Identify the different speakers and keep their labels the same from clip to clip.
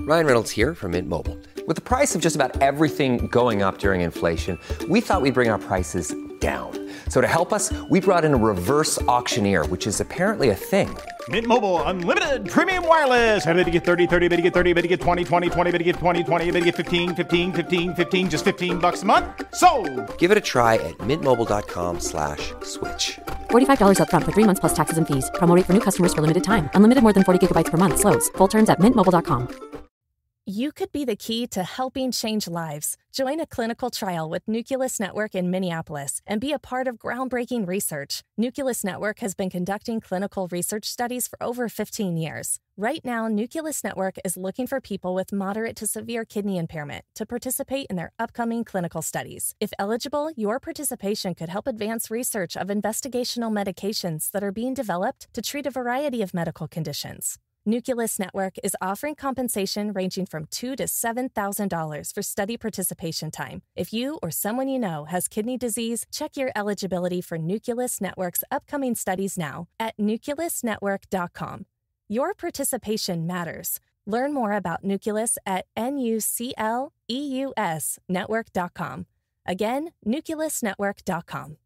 Speaker 1: Ryan Reynolds here from Mint Mobile. With the price of just about everything going up during inflation, we thought we'd bring our prices down. So to help us, we brought in a reverse auctioneer, which is apparently a thing.
Speaker 2: Mint Mobile Unlimited Premium Wireless. How to get 30, 30, bit to get 30, bit to get 20, 20, 20, bit to get 20, 20, bit to get 15, 15, 15, 15, just $15 a month? Sold!
Speaker 1: Give it a try at mintmobile.com/switch.
Speaker 3: $45 up front for 3 months plus taxes and fees. Promo rate for new customers for limited time. Unlimited more than 40 gigabytes per month. Slows full terms at mintmobile.com.
Speaker 4: You could be the key to helping change lives. Join a clinical trial with Nucleus Network in Minneapolis and be a part of groundbreaking research. Nucleus Network has been conducting clinical research studies for over 15 years. Right now, Nucleus Network is looking for people with moderate to severe kidney impairment to participate in their upcoming clinical studies. If eligible, your participation could help advance research of investigational medications that are being developed to treat a variety of medical conditions. Nucleus Network is offering compensation ranging from $2,000 to $7,000 for study participation time. If you or someone you know has kidney disease, check your eligibility for Nucleus Network's upcoming studies now at nucleusnetwork.com. Your participation matters. Learn more about Nucleus at nucleusnetwork.com. Again, nucleusnetwork.com.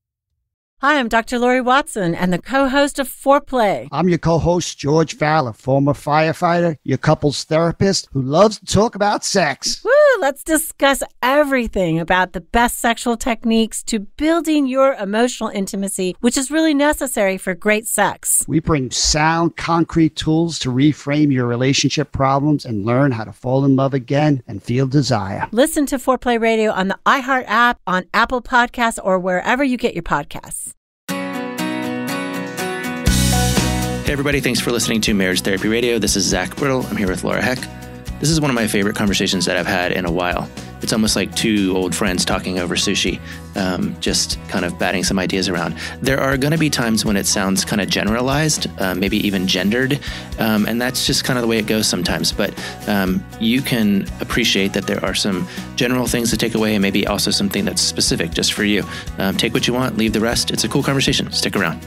Speaker 5: Hi, I'm Dr. Lori Watson and the co-host of Foreplay.
Speaker 6: I'm your co-host, George Fowler, former firefighter, your couples therapist who loves to talk about sex.
Speaker 5: Woo! Let's discuss everything about the best sexual techniques to building your emotional intimacy, which is really necessary for great sex.
Speaker 6: We bring sound, concrete tools to reframe your relationship problems and learn how to fall in love again and feel desire.
Speaker 5: Listen to Foreplay Radio on the iHeart app, on Apple Podcasts, or wherever you get your podcasts.
Speaker 7: Hey everybody, thanks for listening to Marriage Therapy Radio. This is Zach Brittle. I'm here with Laura Heck. This is one of my favorite conversations that I've had in a while. It's almost like two old friends talking over sushi, just kind of batting some ideas around. There are going to be times when it sounds kind of generalized, maybe even gendered, and that's just kind of the way it goes sometimes. But you can appreciate that there are some general things to take away and maybe also something that's specific just for you. Take what you want, leave the rest. It's a cool conversation. Stick around.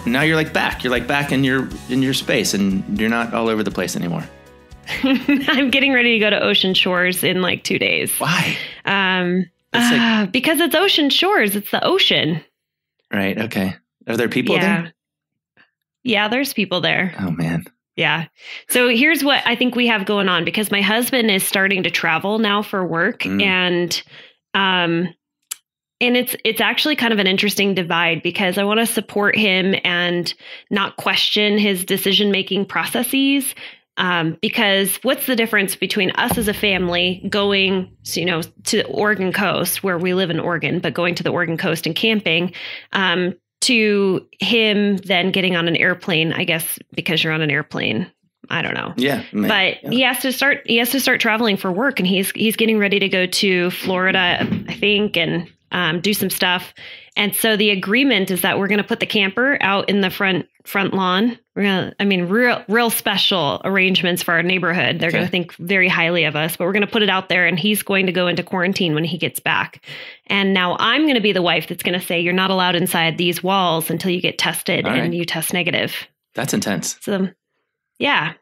Speaker 7: Now you're like back. You're like back in your space, and you're not all over the place anymore.
Speaker 8: I'm getting ready to go to Ocean Shores in like 2 days.
Speaker 7: Why?
Speaker 8: Because it's Ocean Shores. It's the ocean.
Speaker 7: Right. Okay. Are there people there?
Speaker 8: Yeah, there's people there.
Speaker 7: Oh, man.
Speaker 8: Yeah. So here's what I think we have going on, because my husband is starting to travel now for work. And it's actually kind of an interesting divide, because I want to support him and not question his decision-making processes. Because what's the difference between us as a family going, to the Oregon coast, where we live in Oregon, but going to the Oregon coast and camping, to him then getting on an airplane, I guess, because you're on an airplane. I don't know.
Speaker 7: Yeah.
Speaker 8: But he has to start traveling for work, and he's getting ready to go to Florida, I think, and do some stuff. And so the agreement is that we're going to put the camper out in the front lawn. We're going to, real special arrangements for our neighborhood. They're going to think very highly of us, but we're going to put it out there, and he's going to go into quarantine when he gets back. And now I'm going to be the wife that's going to say, you're not allowed inside these walls until you get tested and you test negative.
Speaker 7: That's intense.
Speaker 8: So, yeah.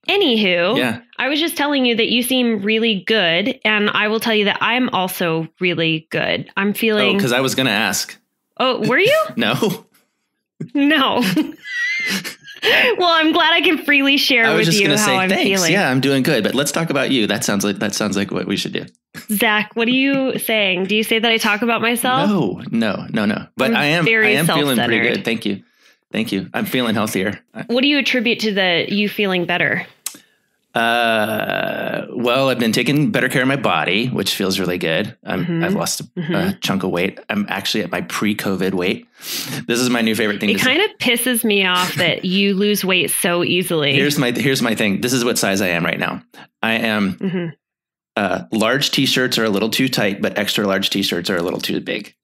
Speaker 8: Anywho, I was just telling you that you seem really good, and I will tell you that I'm also really good. I'm feeling...
Speaker 7: Oh, because I was going to ask.
Speaker 8: Oh, were you?
Speaker 7: No.
Speaker 8: No. Well, I'm glad I can freely share with you how I'm feeling.
Speaker 7: Yeah, I'm doing good. But let's talk about you. That sounds like what we should do.
Speaker 8: Zach, what are you saying? Do you say that I talk about myself?
Speaker 7: No. But I am feeling pretty good. Thank you. I'm feeling healthier.
Speaker 8: What do you attribute to you feeling better?
Speaker 7: Well, I've been taking better care of my body, which feels really good. I've lost a chunk of weight. I'm actually at my pre-COVID weight. This is my new favorite thing.
Speaker 8: It kind of pisses me off that you lose weight so easily.
Speaker 7: Here's my thing. This is what size I am right now. I am large t-shirts are a little too tight, but extra large t-shirts are a little too big.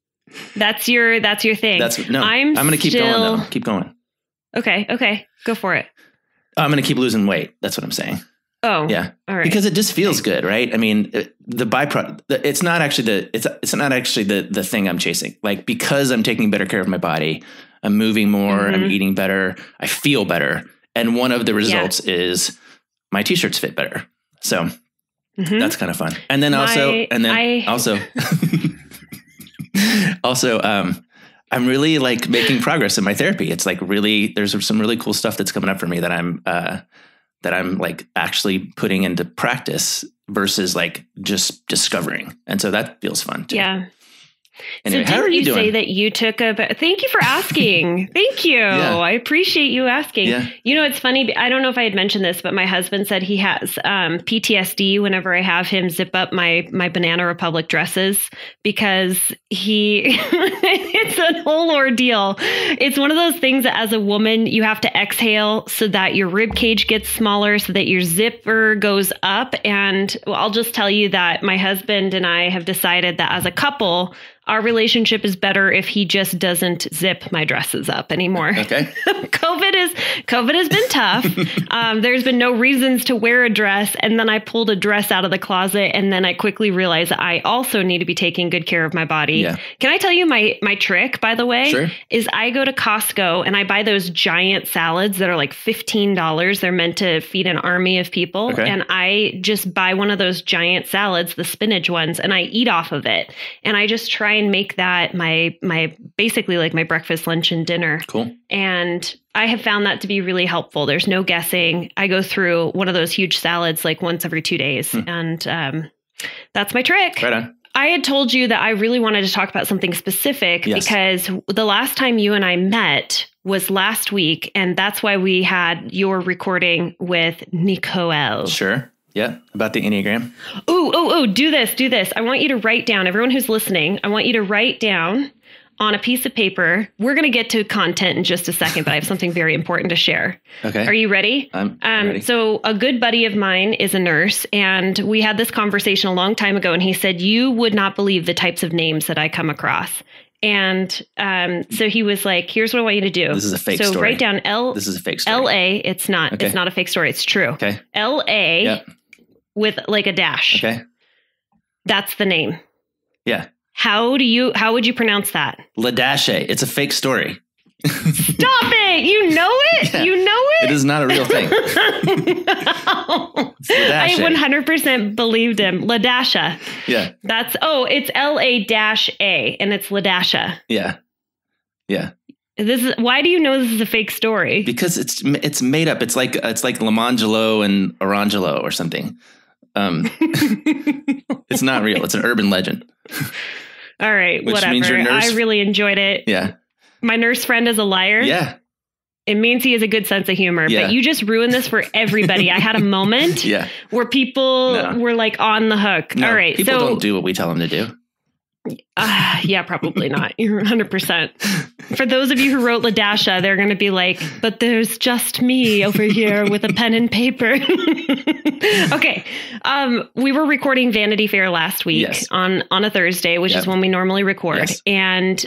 Speaker 7: That's your thing. I'm going to keep going though. Keep going.
Speaker 8: Okay. Go for it.
Speaker 7: I'm going to keep losing weight. That's what I'm saying.
Speaker 8: Oh,
Speaker 7: yeah.
Speaker 8: All right.
Speaker 7: Because it just feels good, right? I mean, the byproduct, it's not actually the thing I'm chasing. Like, because I'm taking better care of my body, I'm moving more, I'm eating better, I feel better. And one of the results is my t-shirts fit better. So that's kind of fun. And then also, I'm really like making progress in my therapy. It's like really, there's some really cool stuff that's coming up for me that I'm like actually putting into practice versus like just discovering. And so that feels fun too.
Speaker 8: Yeah.
Speaker 7: Anyway,
Speaker 8: so
Speaker 7: how are you doing?
Speaker 8: Say that you took thank you for asking. Thank you.
Speaker 7: Yeah.
Speaker 8: I appreciate you asking.
Speaker 7: Yeah.
Speaker 8: You know, it's funny. I don't know if I had mentioned this, but my husband said he has PTSD whenever I have him zip up my Banana Republic dresses because it's a whole ordeal. It's one of those things that as a woman, you have to exhale so that your rib cage gets smaller, so that your zipper goes up. And I'll just tell you that my husband and I have decided that as a couple, our relationship is better if he just doesn't zip my dresses up anymore.
Speaker 7: Okay.
Speaker 8: COVID has been tough. There's been no reasons to wear a dress. And then I pulled a dress out of the closet. And then I quickly realized that I also need to be taking good care of my body.
Speaker 7: Yeah.
Speaker 8: Can I tell you my trick, by the way?
Speaker 7: Sure.
Speaker 8: Is I go to Costco and I buy those giant salads that are like $15. They're meant to feed an army of people.
Speaker 7: Okay.
Speaker 8: And I just buy one of those giant salads, the spinach ones, and I eat off of it. And I just try and make that my basically like my breakfast, lunch, and dinner.
Speaker 7: Cool.
Speaker 8: And I have found that to be really helpful. There's no guessing. I go through one of those huge salads like once every 2 days. And that's my trick.
Speaker 7: Right on.
Speaker 8: I had told you that I really wanted to talk about something specific because the last time you and I met was last week. And that's why we had your recording with Nicole.
Speaker 7: Sure. Yeah. About the Enneagram.
Speaker 8: Oh, do this. I want you to write down, everyone who's listening, I want you to write down on a piece of paper. We're going to get to content in just a second, but I have something very important to share.
Speaker 7: Okay.
Speaker 8: Are you ready?
Speaker 7: I'm ready.
Speaker 8: So a good buddy of mine is a nurse, and we had this conversation a long time ago, and he said, you would not believe the types of names that I come across. And so he was like, here's what I want you to do.
Speaker 7: This is a fake
Speaker 8: story. So write down
Speaker 7: This is a fake story.
Speaker 8: L-A. It's not.
Speaker 7: Okay.
Speaker 8: It's not a fake story. It's true.
Speaker 7: Okay.
Speaker 8: L-A.
Speaker 7: Yep.
Speaker 8: With like a dash.
Speaker 7: Okay.
Speaker 8: That's the name.
Speaker 7: Yeah.
Speaker 8: How would you pronounce that?
Speaker 7: Ladashe. It's a fake story.
Speaker 8: Stop it. You know it?
Speaker 7: Yeah.
Speaker 8: You know it?
Speaker 7: It is not a real thing.
Speaker 8: No. I 100% believed him. Ladasha.
Speaker 7: Yeah.
Speaker 8: It's L-A-A and it's Ladasha.
Speaker 7: Yeah. Yeah.
Speaker 8: Why do you know this is a fake story?
Speaker 7: Because it's made up. It's like Lamangelo and Orangelo or something. It's not real. It's an urban legend.
Speaker 8: All right,
Speaker 7: Which
Speaker 8: whatever.
Speaker 7: means your nurse,
Speaker 8: I really enjoyed it.
Speaker 7: Yeah.
Speaker 8: My nurse friend is a liar.
Speaker 7: Yeah.
Speaker 8: It means he has a good sense of humor.
Speaker 7: Yeah.
Speaker 8: But you just ruined this for everybody. I had a moment where people were like on the hook.
Speaker 7: No,
Speaker 8: all right.
Speaker 7: People don't do what we tell them to do.
Speaker 8: Yeah, probably not. You're 100%. For those of you who wrote Ladasha, they're going to be like, but there's just me over here with a pen and paper. Okay. We were recording Vanity Fair last week on a Thursday, which is when we normally record. Yes. And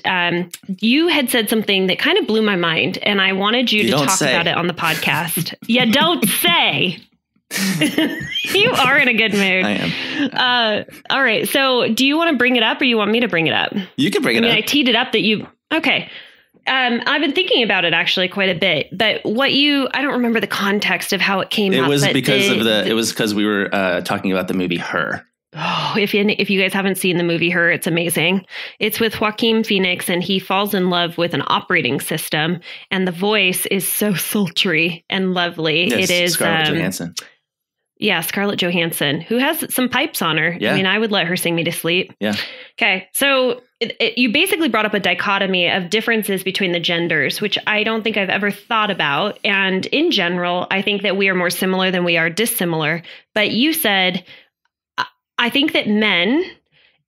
Speaker 8: you had said something that kind of blew my mind. And I wanted you to talk about it on the podcast. You don't say. You are in a good mood.
Speaker 7: I am.
Speaker 8: All right. So do you want to bring it up or you want me to bring it up?
Speaker 7: You can bring it up.
Speaker 8: I teed it up that you... Okay. I've been thinking about it actually quite a bit, but I don't remember the context of how it came up.
Speaker 7: It was because we were talking about the movie Her.
Speaker 8: Oh, if you guys haven't seen the movie Her, it's amazing. It's with Joaquin Phoenix, and he falls in love with an operating system, and the voice is so sultry and lovely.
Speaker 7: Yes,
Speaker 8: it is
Speaker 7: Scarlett Johansson.
Speaker 8: Yeah, Scarlett Johansson, who has some pipes on her.
Speaker 7: Yeah.
Speaker 8: I mean, I would let her sing me to sleep.
Speaker 7: Yeah.
Speaker 8: Okay, so you basically brought up a dichotomy of differences between the genders, which I don't think I've ever thought about. And in general, I think that we are more similar than we are dissimilar. But you said, I think that men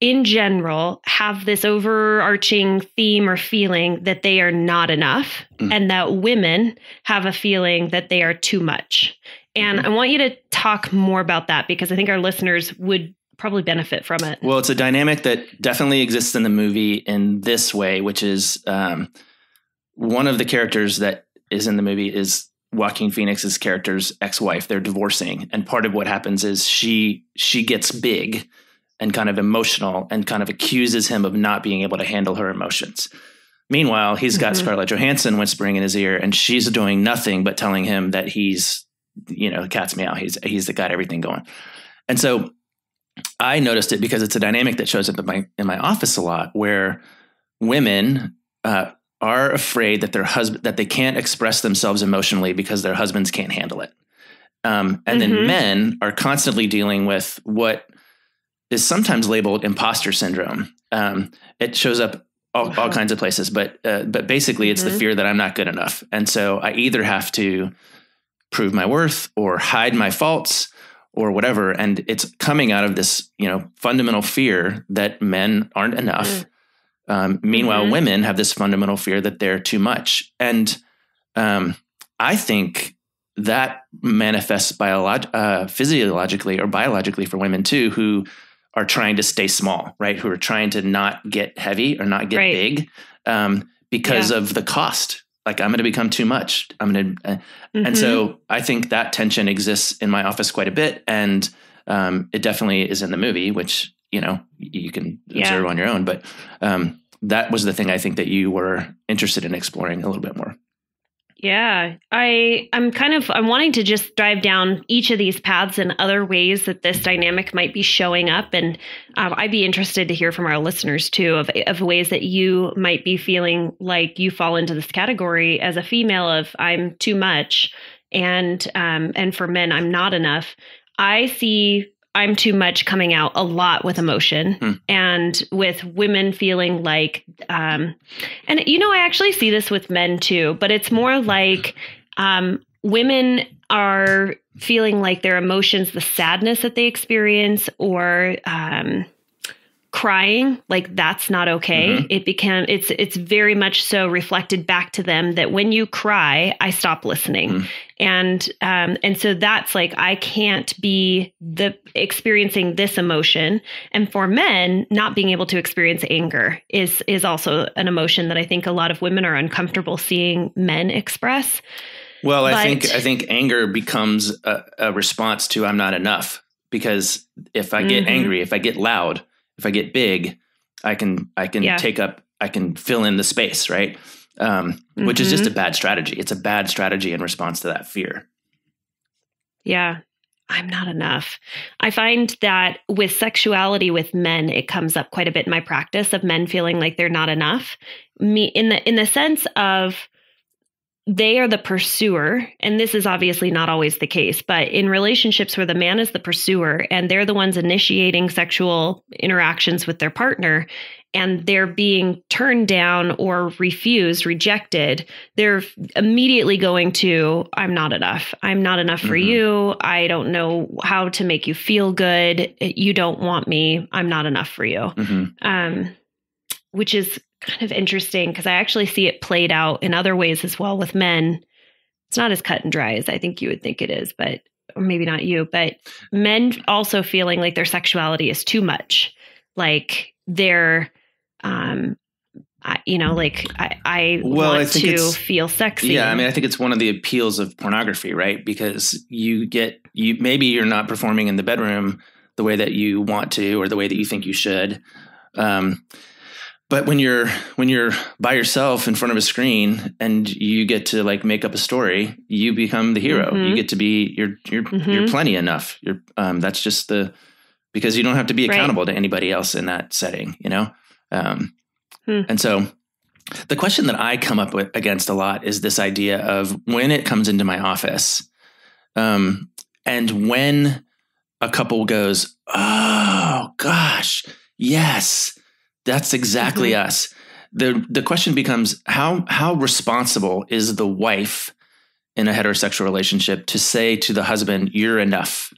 Speaker 8: in general have this overarching theme or feeling that they are not enough, and that women have a feeling that they are too much. And I want you to talk more about that because I think our listeners would probably benefit from it.
Speaker 7: Well, it's a dynamic that definitely exists in the movie in this way, which is one of the characters that is in the movie is Joaquin Phoenix's character's ex-wife. They're divorcing. And part of what happens is she gets big and kind of emotional and kind of accuses him of not being able to handle her emotions. Meanwhile, he's got Scarlett Johansson whispering in his ear, and she's doing nothing but telling him that he's the cat's meow. He's got everything going. And so I noticed it because it's a dynamic that shows up in my office a lot, where women are afraid that that they can't express themselves emotionally because their husbands can't handle it. And then men are constantly dealing with what is sometimes labeled imposter syndrome. It shows up all kinds of places, but basically it's the fear that I'm not good enough. And so I either have to prove my worth or hide my faults or whatever. And it's coming out of this, fundamental fear that men aren't enough. Meanwhile, women have this fundamental fear that they're too much. And I think that manifests physiologically or biologically for women too, who are trying to stay small, right? Who are trying to not get heavy or not get big because of the cost. Like, I'm going to become too much. And so I think that tension exists in my office quite a bit. And it definitely is in the movie, which, you can observe on your own. But that was the thing I think that you were interested in exploring a little bit more.
Speaker 8: Yeah, I'm wanting to just dive down each of these paths and other ways that this dynamic might be showing up. And I'd be interested to hear from our listeners too, of ways that you might be feeling like you fall into this category as a female of I'm too much. And for men, I'm not enough. I see I'm too much coming out a lot with emotion and with women feeling like, and I actually see this with men too, but it's more like women are feeling like their emotions, the sadness that they experience or crying, like that's not okay. It's very much so reflected back to them that when you cry, I stop listening. And so that's like, I can't be experiencing this emotion. And for men, not being able to experience anger is also an emotion that I think a lot of women are uncomfortable seeing men express.
Speaker 7: Well, I think anger becomes a response to I'm not enough, because if I get angry, if I get loud, if I get big, I can I can fill in the space, right? Which is just a bad strategy. It's a bad strategy in response to that fear.
Speaker 8: Yeah. I'm not enough. I find that with sexuality with men, it comes up quite a bit in my practice of men feeling like they're not enough. In the sense of they are the pursuer, and this is obviously not always the case, but in relationships where the man is the pursuer and they're the ones initiating sexual interactions with their partner, and they're being turned down or refused, rejected, they're immediately going to, I'm not enough. I'm not enough for you. I don't know how to make you feel good. You don't want me. I'm not enough for you. Which is kind of interesting because I actually see it played out in other ways as well with men. It's not as cut and dry as I think you would think it is, or maybe not you, but men also feeling like their sexuality is too much. Like they're, I want to feel sexy.
Speaker 7: Yeah. I mean, I think it's one of the appeals of pornography, right? Because maybe you're not performing in the bedroom the way that you want to, or the way that you think you should. But when you're by yourself in front of a screen and you get to like make up a story, you become the hero. You get to be you're plenty enough. That's just because you don't have to be accountable to anybody else in that setting, you know? And so the question that I come up with against a lot is this idea of when it comes into my office, and when a couple goes, oh gosh, yes, that's exactly us. The question becomes how responsible is the wife in a heterosexual relationship to say to the husband, you're enough?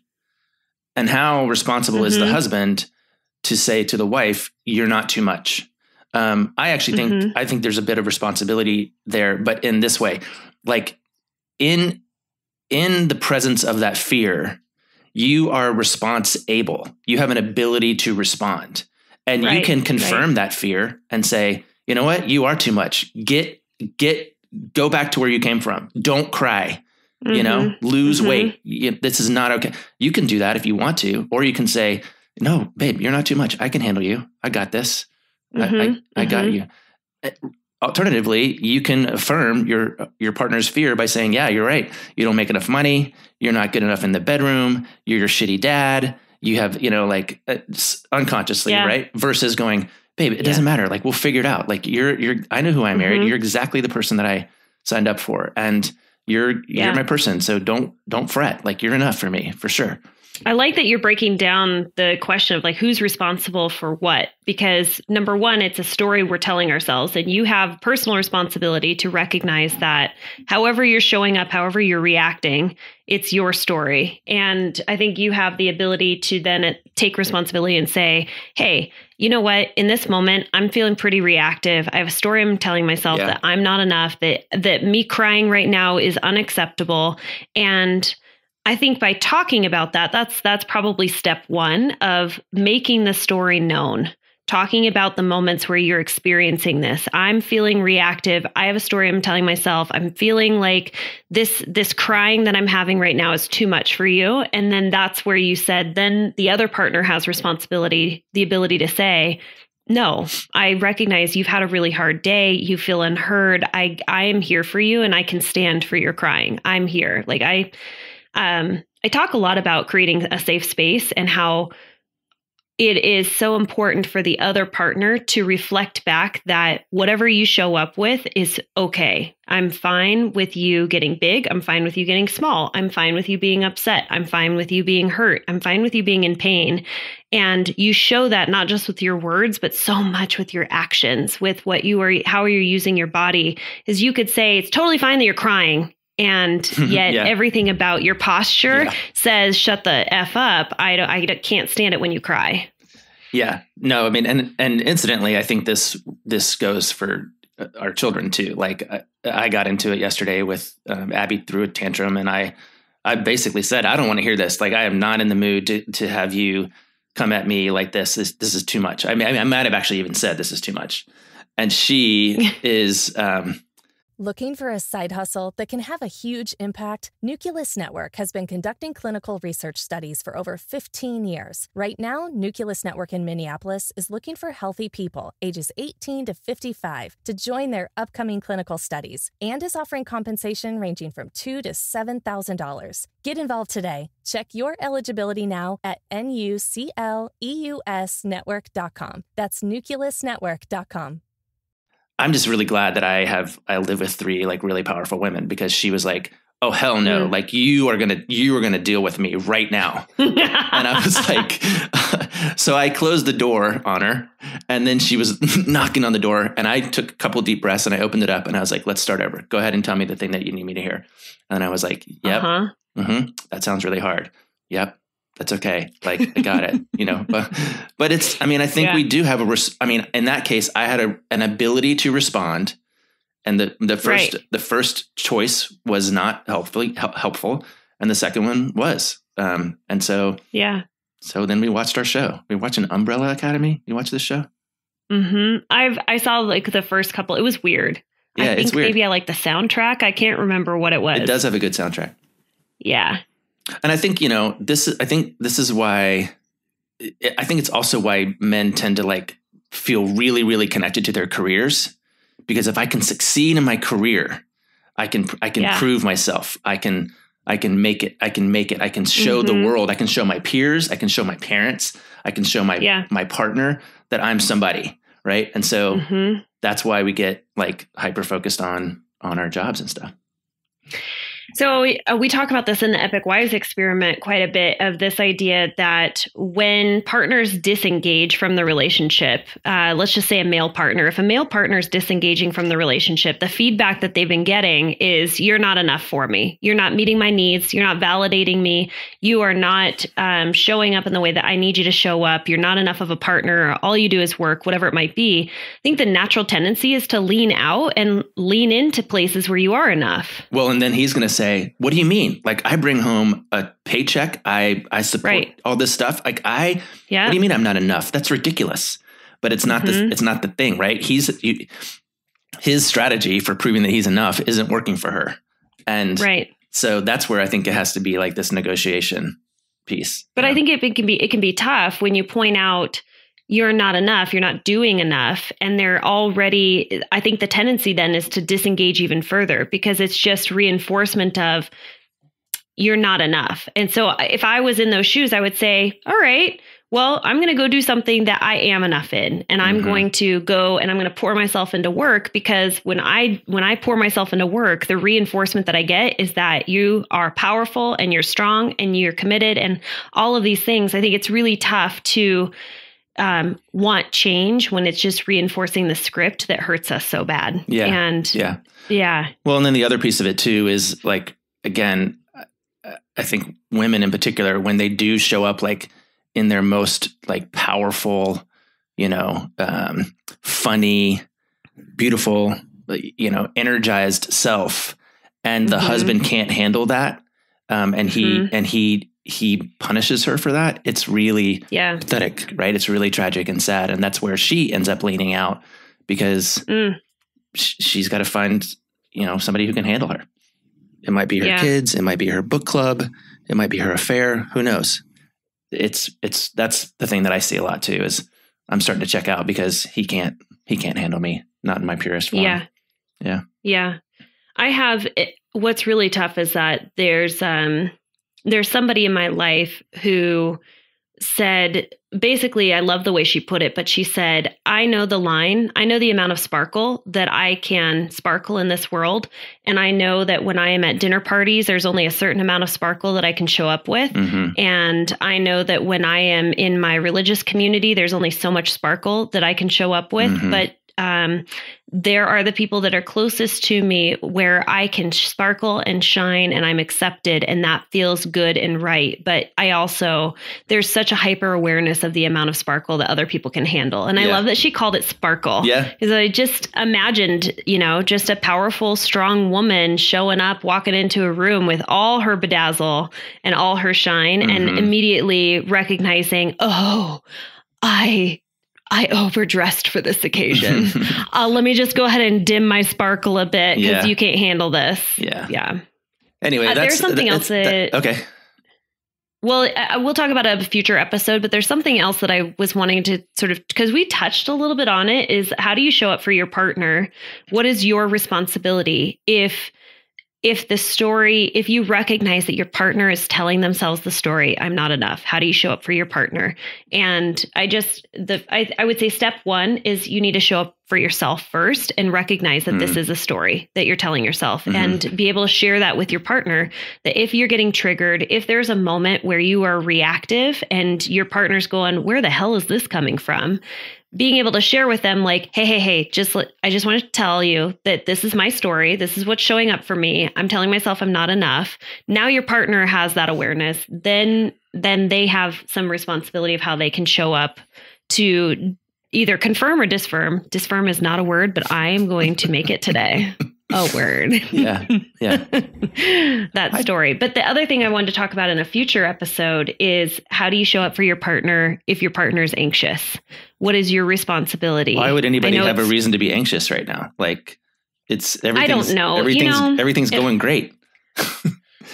Speaker 7: And how responsible is the husband to say to the wife, you're not too much? I actually think there's a bit of responsibility there, but in this way, like in the presence of that fear, you are response able. You have an ability to respond. And you can confirm that fear and say, you know what, you are too much. Go back to where you came from. Don't cry, lose weight. This is not okay. You can do that if you want to, or you can say, no, babe, you're not too much. I can handle you. I got this. I got you. alternatively, you can affirm your partner's fear by saying, yeah, you're right. You don't make enough money. You're not good enough in the bedroom. You're your shitty dad. You have, unconsciously, right? Versus going, babe, it doesn't matter. Like, we'll figure it out. Like I know who I married. You're exactly the person that I signed up for. And you're my person. So don't fret. Like, you're enough for me, for sure.
Speaker 8: I like that you're breaking down the question of like, who's responsible for what? Because number one, it's a story we're telling ourselves, and you have personal responsibility to recognize that however you're showing up, however you're reacting, it's your story. And I think you have the ability to then take responsibility and say, hey, you know what? In this moment, I'm feeling pretty reactive. I have a story I'm telling myself that I'm not enough, that me crying right now is unacceptable. And I think by talking about that, that's probably step one of making the story known, talking about the moments where you're experiencing this. I'm feeling reactive. I have a story I'm telling myself. I'm feeling like this crying that I'm having right now is too much for you. And then that's where you said, then the other partner has responsibility, the ability to say, no, I recognize you've had a really hard day. You feel unheard. I am here for you, and I can stand for your crying. I'm here. Like I talk a lot about creating a safe space and how it is so important for the other partner to reflect back that whatever you show up with is okay. I'm fine with you getting big. I'm fine with you getting small. I'm fine with you being upset. I'm fine with you being hurt. I'm fine with you being in pain. And you show that not just with your words, but so much with your actions, with how you're using your body. Is you could say, it's totally fine that you're crying. And yet everything about your posture says, shut the F up. I can't stand it when you cry.
Speaker 7: Yeah, no, I mean, and incidentally, I think this goes for our children too. Like I got into it yesterday with Abby threw a tantrum, and I basically said, I don't want to hear this. Like, I am not in the mood to have you come at me like this. This is too much. I mean, I might have actually even said this is too much. And she is,
Speaker 4: Looking for a side hustle that can have a huge impact? Nucleus Network has been conducting clinical research studies for over 15 years. Right now, Nucleus Network in Minneapolis is looking for healthy people ages 18 to 55 to join their upcoming clinical studies, and is offering compensation ranging from $2,000 to $7,000. Get involved today. Check your eligibility now at nucleusnetwork.com. That's nucleusnetwork.com.
Speaker 7: I'm just really glad that I live with three like really powerful women, because she was like, oh, hell no. Like you are going to deal with me right now. And I was like, so I closed the door on her, and then she was knocking on the door, and I took a couple deep breaths and I opened it up and I was like, let's start over. Go ahead and tell me the thing that you need me to hear. And I was like, yep. That sounds really hard. Yep. That's okay. Like, I got it, but it's, I mean, I think we do have in that case, I had an ability to respond, and the first choice was not helpful. And the second one was, and so, so then we watched our show. We watched an Umbrella Academy. You watch this show?
Speaker 8: I saw like the first couple. It was weird.
Speaker 7: Yeah,
Speaker 8: I think
Speaker 7: it's weird.
Speaker 8: Maybe I like the soundtrack. I can't remember what it was.
Speaker 7: It does have a good soundtrack.
Speaker 8: Yeah.
Speaker 7: And I think, this is why, I think it's also why men tend to like feel really, really connected to their careers, because if I can succeed in my career, I can prove myself. I can make it. I can show the world. I can show my peers. I can show my parents. I can show my partner that I'm somebody. Right. And so that's why we get like hyper focused on our jobs and stuff.
Speaker 8: So we talk about this in the Epic Wives experiment quite a bit, of this idea that when partners disengage from the relationship, let's just say a male partner, if a male partner is disengaging from the relationship, the feedback that they've been getting is, you're not enough for me. You're not meeting my needs. You're not validating me. You are not showing up in the way that I need you to show up. You're not enough of a partner. All you do is work, whatever it might be. I think the natural tendency is to lean out and lean into places where you are enough.
Speaker 7: Well, and then he's going to say, what do you mean? Like, I bring home a paycheck. I support all this stuff. Like what do you mean I'm not enough? That's ridiculous. But it's not it's not the thing, right? His strategy for proving that he's enough isn't working for her. And so that's where I think it has to be like this negotiation piece.
Speaker 8: But I think it can be tough when you point out, you're not enough, you're not doing enough. And they're already, I think the tendency then is to disengage even further because it's just reinforcement of you're not enough. And so if I was in those shoes, I would say, all right, well, I'm going to go do something that I am enough in. And I'm going to go and I'm going to pour myself into work, because when I pour myself into work, the reinforcement that I get is that you are powerful and you're strong and you're committed and all of these things. I think it's really tough to want change when it's just reinforcing the script that hurts us so bad.
Speaker 7: Yeah.
Speaker 8: And yeah.
Speaker 7: Well, and then the other piece of it too is like, again, I think women in particular, when they do show up like in their most like powerful, funny, beautiful, energized self, and the husband can't handle that. And he punishes her for that. It's really pathetic, right? It's really tragic and sad. And that's where she ends up leaning out, because she's got to find, somebody who can handle her. It might be her kids. It might be her book club. It might be her affair. Who knows? That's the thing that I see a lot too, is I'm starting to check out because he can't handle me, not in my purest form.
Speaker 8: Yeah. I have, what's really tough is that there's somebody in my life who said, basically, I love the way she put it, but she said, I know the amount of sparkle that I can sparkle in this world. And I know that when I am at dinner parties, there's only a certain amount of sparkle that I can show up with. And I know that when I am in my religious community, there's only so much sparkle that I can show up with. But there are the people that are closest to me where I can sparkle and shine and I'm accepted, and that feels good and right. But there's such a hyper awareness of the amount of sparkle that other people can handle. And I love that she called it sparkle. Yeah. Because I just imagined, just a powerful, strong woman showing up, walking into a room with all her bedazzle and all her shine, and immediately recognizing, I overdressed for this occasion. Let me just go ahead and dim my sparkle a bit because you can't handle this. Yeah.
Speaker 7: Anyway,
Speaker 8: there's something else
Speaker 7: okay.
Speaker 8: Well, we'll talk about a future episode, but there's something else that I was wanting to sort of, because we touched a little bit on it, is how do you show up for your partner? What is your responsibility? If you recognize that your partner is telling themselves the story, I'm not enough, how do you show up for your partner? And I would say step one is you need to show up for yourself first and recognize that this is a story that you're telling yourself, and be able to share that with your partner, that if you're getting triggered, if there's a moment where you are reactive and your partner's going, where the hell is this coming from? Being able to share with them like, hey, I just want to tell you that this is my story. This is what's showing up for me. I'm telling myself I'm not enough. Now your partner has that awareness. Then they have some responsibility of how they can show up to either confirm or disfirm. Disfirm is not a word, but I am going to make it today. A word.
Speaker 7: Yeah.
Speaker 8: That story. But the other thing I wanted to talk about in a future episode is, how do you show up for your partner if your partner is anxious? What is your responsibility?
Speaker 7: Why would anybody have a reason to be anxious right now? Like, I don't know. Everything's going great.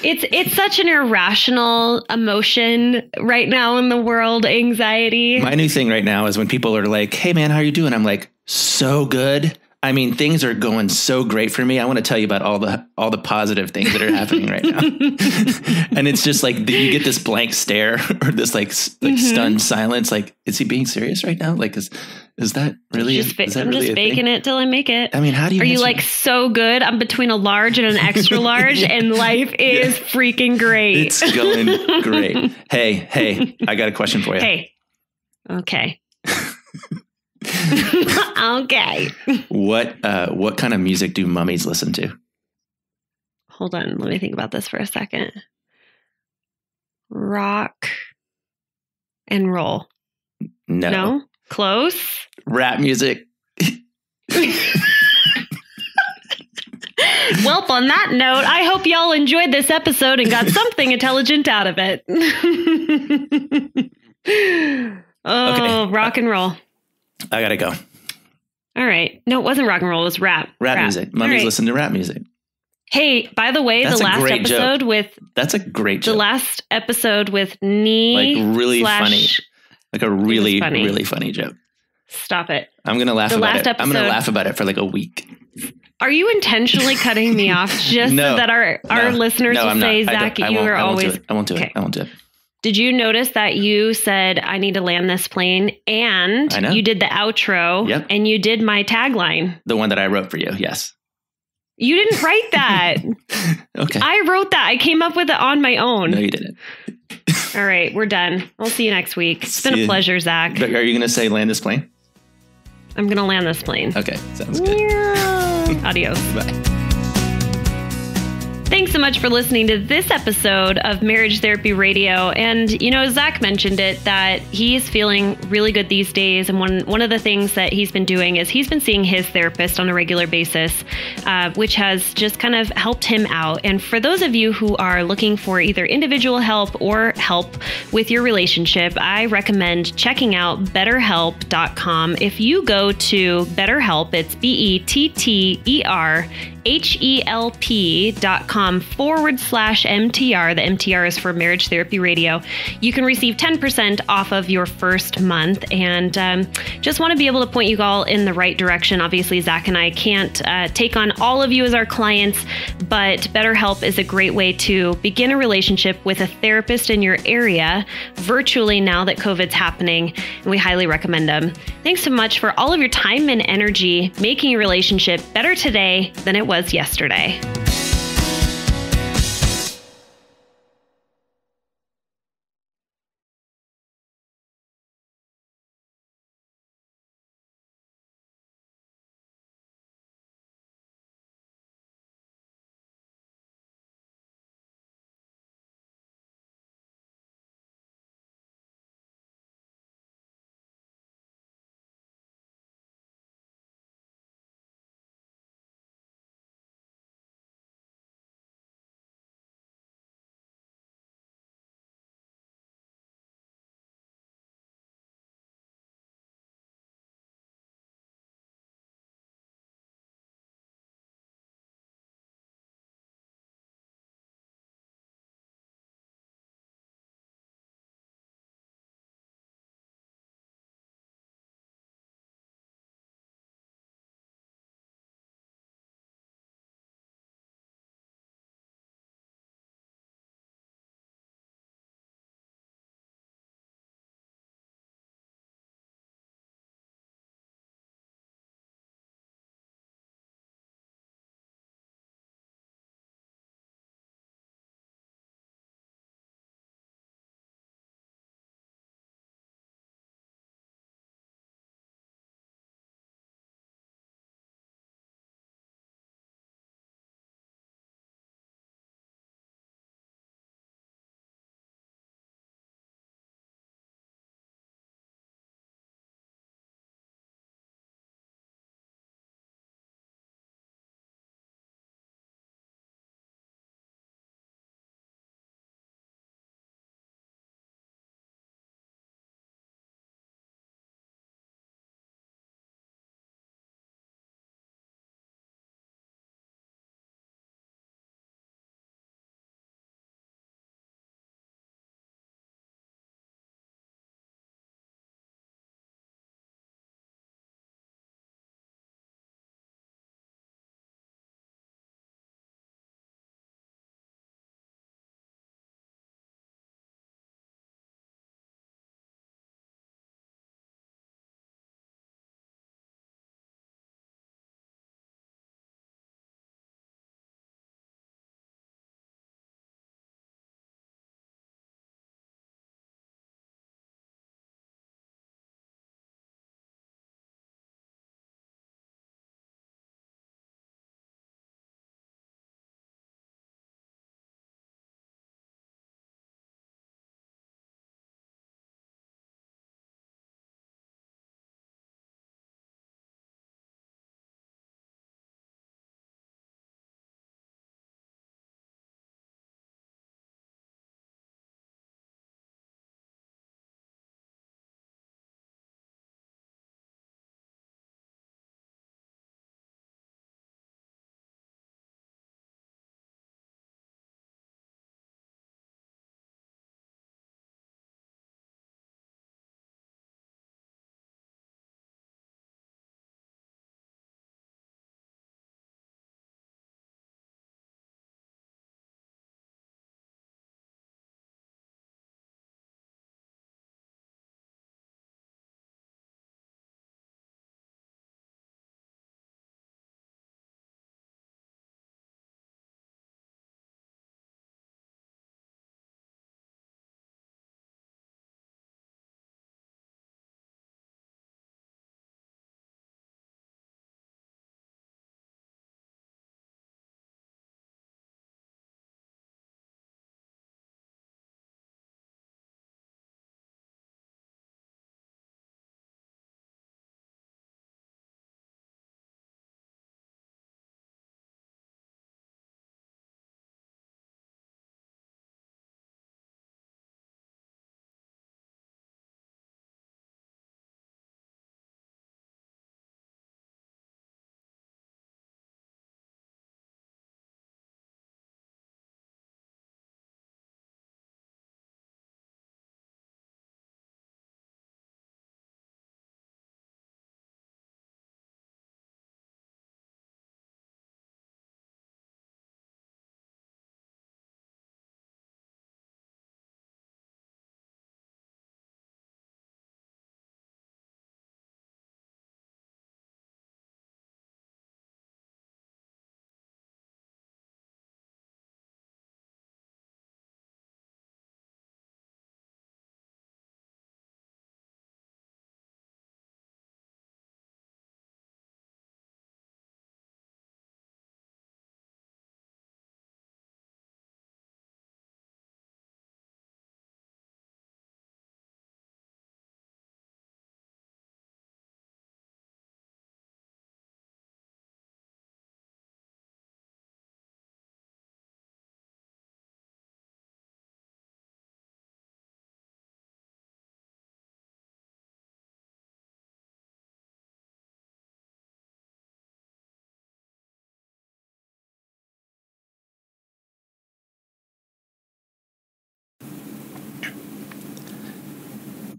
Speaker 8: It's such an irrational emotion right now in the world, anxiety.
Speaker 7: My new thing right now is when people are like, hey man, how are you doing? I'm like, so good. I mean, things are going so great for me. I want to tell you about all the positive things that are happening right now. And it's just like you get this blank stare or this like stunned silence. Like, is he being serious right now? Like, is that really?
Speaker 8: I'm just faking it till I make it.
Speaker 7: I mean, how do you?
Speaker 8: Are you like so good? I'm between a large and an extra large, and life is freaking great.
Speaker 7: It's going great. Hey, I got a question for you.
Speaker 8: Hey, okay. Okay.
Speaker 7: What kind of music do mummies listen to?
Speaker 8: Hold on, let me think about this for a second. Rock and roll. No? Close?
Speaker 7: Rap music.
Speaker 8: Well, on that note, I hope y'all enjoyed this episode and got something intelligent out of it. Okay. Rock and roll.
Speaker 7: I gotta go.
Speaker 8: All right. No, it wasn't rock and roll. It was rap.
Speaker 7: Rap music. Mummies listen to rap music.
Speaker 8: Hey, by the way, that's the last episode
Speaker 7: that's a great joke.
Speaker 8: The last episode with Nee,
Speaker 7: like really funny. Like a really,
Speaker 8: funny.
Speaker 7: really funny joke.
Speaker 8: Stop it.
Speaker 7: I'm going to laugh about it. I'm going to laugh about it for like a week.
Speaker 8: Are you intentionally cutting me off just so that our listeners will say, Zach, you are always...
Speaker 7: I won't do it.
Speaker 8: Did you notice that you said, I need to land this plane, and you did the outro, and you did my tagline?
Speaker 7: The one that I wrote for you, yes.
Speaker 8: You didn't write that.
Speaker 7: Okay.
Speaker 8: I wrote that. I came up with it on my own.
Speaker 7: No, you didn't.
Speaker 8: All right, we're done. We'll see you next week. It's been a pleasure, Zach.
Speaker 7: Are you going to say land this plane?
Speaker 8: I'm going to land this plane.
Speaker 7: Okay, sounds good.
Speaker 8: Adios.
Speaker 7: Bye.
Speaker 8: Thanks so much for listening to this episode of Marriage Therapy Radio. And, Zach mentioned it, that he's feeling really good these days. And one of the things that he's been doing is he's been seeing his therapist on a regular basis, which has just kind of helped him out. And for those of you who are looking for either individual help or help with your relationship, I recommend checking out BetterHelp.com. If you go to BetterHelp, it's BetterHelp.com/MTR. The MTR is for Marriage Therapy Radio. You can receive 10% off of your first month, and just want to be able to point you all in the right direction. Obviously, Zach and I can't take on all of you as our clients, but BetterHelp is a great way to begin a relationship with a therapist in your area virtually now that COVID's happening, and we highly recommend them. Thanks so much for all of your time and energy making your relationship better today than it was yesterday.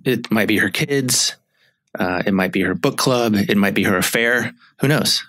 Speaker 7: It might be her kids. It might be her book club. It might be her affair. Who knows?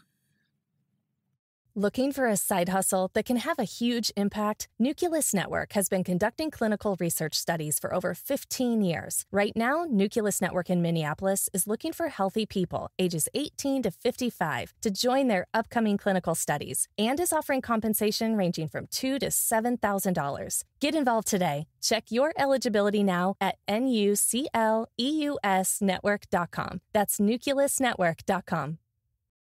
Speaker 4: Looking for a side hustle that can have a huge impact? Nucleus Network has been conducting clinical research studies for over 15 years. Right now, Nucleus Network in Minneapolis is looking for healthy people ages 18 to 55 to join their upcoming clinical studies and is offering compensation ranging from $2,000 to $7,000. Get involved today. Check your eligibility now at nucleusnetwork.com. That's nucleusnetwork.com.